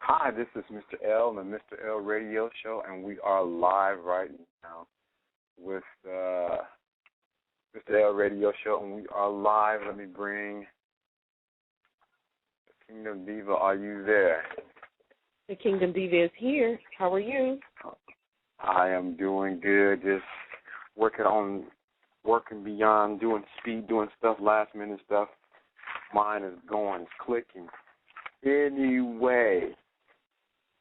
Hi, this is Mr. L on the Mr. L Radio Show, and we are live right now with Mr. L Radio Show, and we are live. Let me bring the Kingdom Diva. Are you there? The Kingdom Diva is here. How are you? I am doing good. Just working beyond doing speed, doing stuff, last minute stuff. Mine is going, it's clicking. Anyway,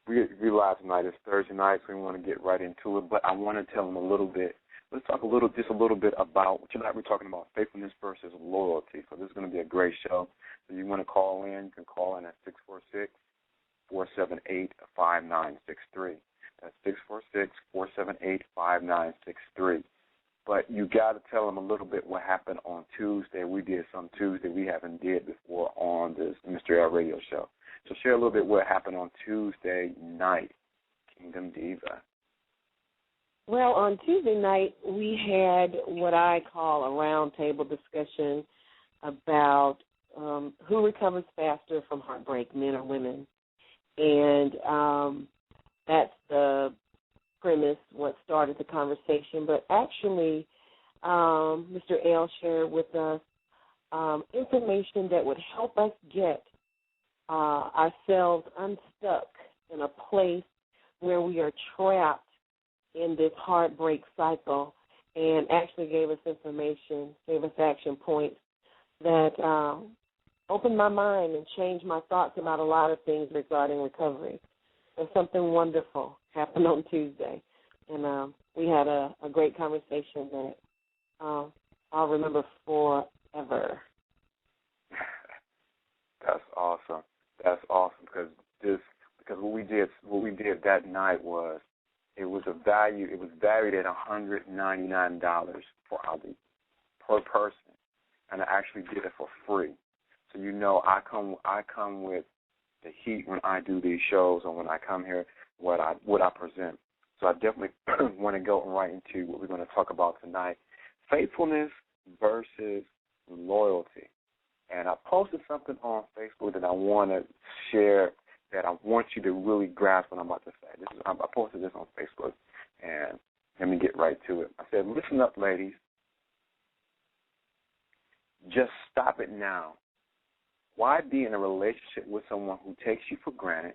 we live tonight. It's Thursday night, so we want to get right into it. But I want to tell them a little bit. Let's talk just a little bit about tonight. We're talking about faithfulness versus loyalty. So this is going to be a great show. So you want to call in? You can call in at 646-478-5963. That's 646-478-5963. But you got to tell them a little bit what happened on Tuesday. We did some Tuesday we haven't did before on this Mr. L Radio Show. So share a little bit what happened on Tuesday night, Kingdom Diva. Well, on Tuesday night, we had what I call a roundtable discussion about who recovers faster from heartbreak, men or women. And that's the premise, what started the conversation. But actually, Mr. L shared with us information that would help us get ourselves unstuck in a place where we are trapped in this heartbreak cycle, and actually gave us information, gave us action points that opened my mind and changed my thoughts about a lot of things regarding recovery. And something wonderful happened on Tuesday, and we had a great conversation that I'll remember forever. That's awesome. That's awesome because what we did that night was it was valued at $199 per person, and I actually did it for free. So I come with the heat when I do these shows, or when I come here, what I present. So I definitely want to go right into what we're going to talk about tonight: faithfulness versus loyalty. And I posted something on Facebook that I want to share, that I want you to really grasp what I'm about to say. I posted this on Facebook, and let me get right to it. I said, listen up, ladies. Just stop it now. Why be in a relationship with someone who takes you for granted,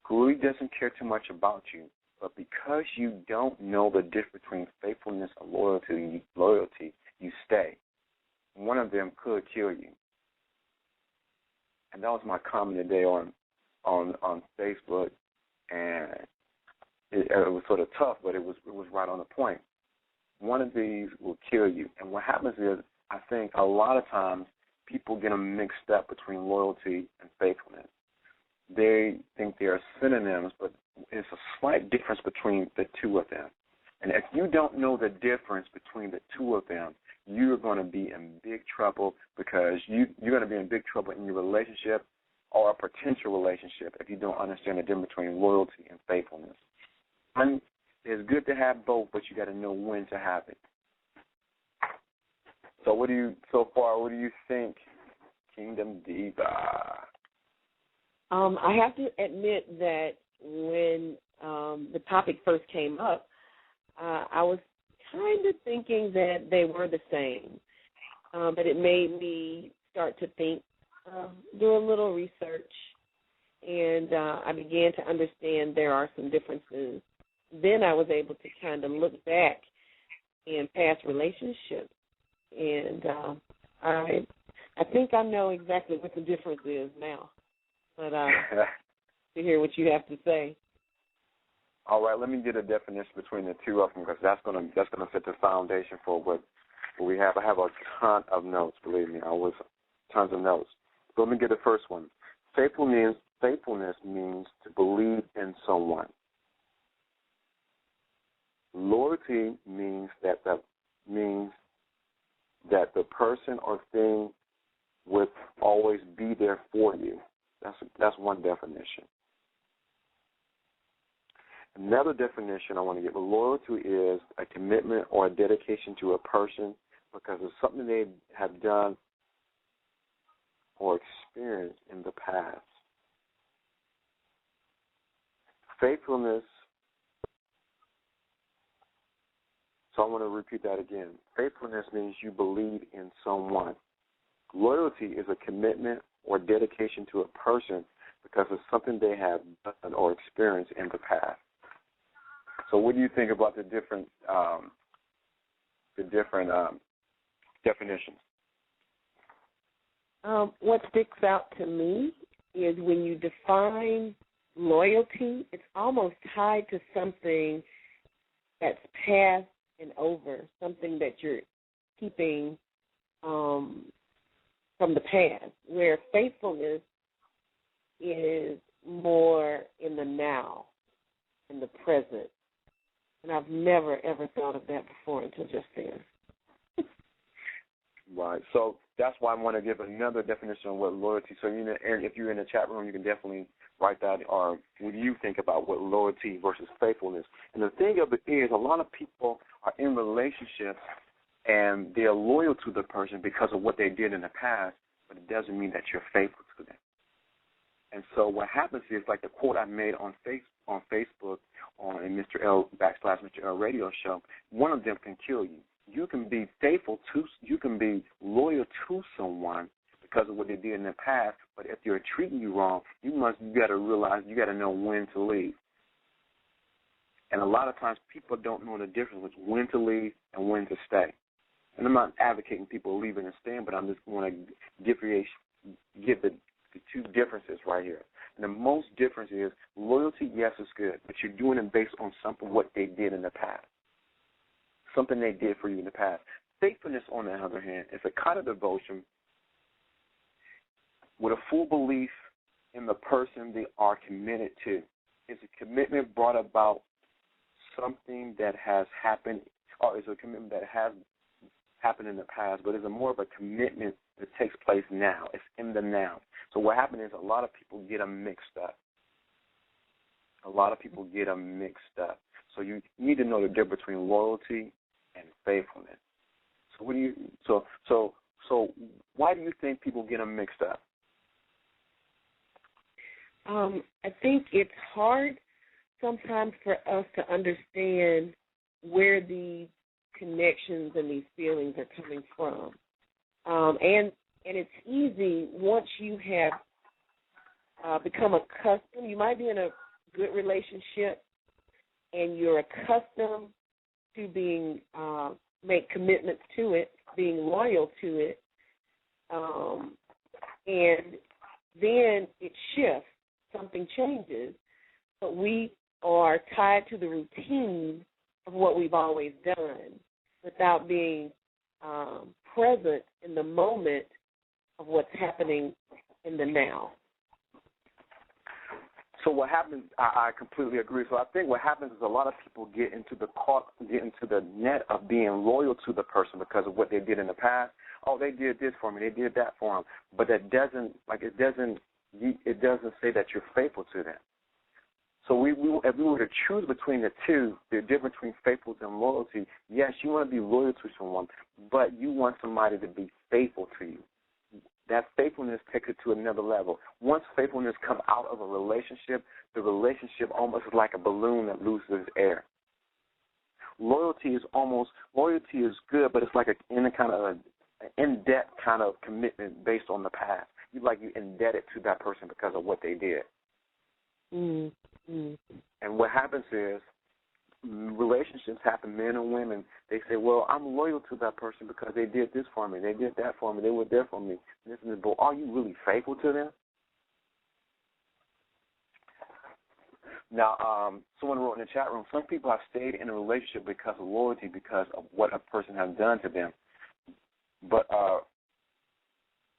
who really doesn't care too much about you, but because you don't know the difference between faithfulness and loyalty, you stay? One of them could kill you. And that was my comment today on Facebook, and it was sort of tough, but it was right on the point. One of these will kill you. And what happens is, I think a lot of times people get them mixed up between loyalty and faithfulness. They think they are synonyms, but it's a slight difference between the two of them. And if you don't know the difference between the two of them, you're going to be in big trouble, because you're going to be in big trouble in your relationship or a potential relationship if you don't understand the difference between loyalty and faithfulness. And it's good to have both, but you got to know when to have it. So what do you think, Kingdom Diva? I have to admit that when the topic first came up, I was kind of thinking that they were the same, but it made me start to think, do a little research, and I began to understand there are some differences. Then I was able to kind of look back in past relationships, and I think I know exactly what the difference is now, but to hear what you have to say. All right, let me get a definition between the two of them, because that's gonna set the foundation for what we have. I have a ton of notes, believe me. Tons of notes. So let me get the first one. Faithfulness means to believe in someone. Loyalty means that the person or thing would always be there for you. That's one definition. Another definition I want to give: loyalty is a commitment or a dedication to a person because of something they have done or experienced in the past. faithfulness, so I want to repeat that again. Faithfulness means you believe in someone. Loyalty is a commitment or dedication to a person because of something they have done or experienced in the past. So what do you think about the different definitions? What sticks out to me is when you define loyalty, it's almost tied to something that's past and over, something that you're keeping from the past, where faithfulness is more in the now, in the present. And I've never, ever thought of that before until just then. Right. So that's why I want to give another definition of what loyalty. So if you're in the chat room, you can definitely write that. Or what do you think about what loyalty versus faithfulness? And the thing of it is, a lot of people are in relationships and they're loyal to the person because of what they did in the past, but it doesn't mean that you're faithful to them. And so what happens is, like the quote I made on Facebook in Mr. L /Mr. L radio show, one of them can kill you. You can be you can be loyal to someone because of what they did in the past, but if they're treating you wrong, you got to realize, you got to know when to leave. And a lot of times people don't know the difference between when to leave and when to stay. And I'm not advocating people leaving and staying, but I'm just want to give the two differences right here. And the most difference is loyalty, yes, is good, but you're doing it based on something what they did in the past, something they did for you in the past. Faithfulness, on the other hand, is a kind of devotion with a full belief in the person they are committed to. It's a commitment brought about something that has happened, or it's a commitment that has happened in the past, but it's more of a commitment that takes place now. It's in the now. So what happens is a lot of people get them mixed up. So you need to know the difference between loyalty and faithfulness. So why do you think people get them mixed up? I think it's hard sometimes for us to understand where these connections and these feelings are coming from. And it's easy once you have become accustomed. You might be in a good relationship and you're accustomed to being make commitments to it, being loyal to it, and then it shifts. Something changes, but we are tied to the routine of what we've always done without being present in the moment of what's happening in the now. So what happens, I completely agree. So I think what happens is a lot of people get into the net of being loyal to the person because of what they did in the past. Oh, they did this for me, they did that for them, but it doesn't say that you're faithful to them. So if we were to choose between the two, the difference between faithfulness and loyalty, yes, you want to be loyal to someone, but you want somebody to be faithful to you. That faithfulness takes it to another level. Once faithfulness comes out of a relationship, the relationship almost is like a balloon that loses air. Loyalty is good, but it's like an in-depth kind of commitment based on the past. You're indebted to that person because of what they did. Mm-hmm. And what happens is relationships happen, men and women, they say, well, I'm loyal to that person because they did this for me, they did that for me, they were there for me. But are you really faithful to them? Now, someone wrote in the chat room, some people have stayed in a relationship because of loyalty, because of what a person has done to them. But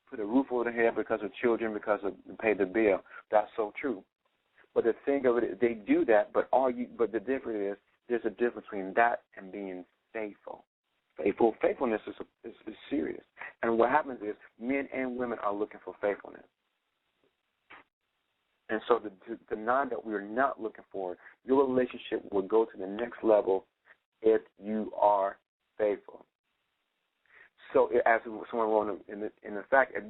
put a roof over their head because of children, because of pay the bill. That's so true. But the thing of it is, they do that, but the difference is, there's a difference between that and being faithful. Faithfulness is serious. And what happens is men and women are looking for faithfulness. And so the nine that we're not looking for, your relationship will go to the next level if you are faithful. So as someone wrote in the fact, if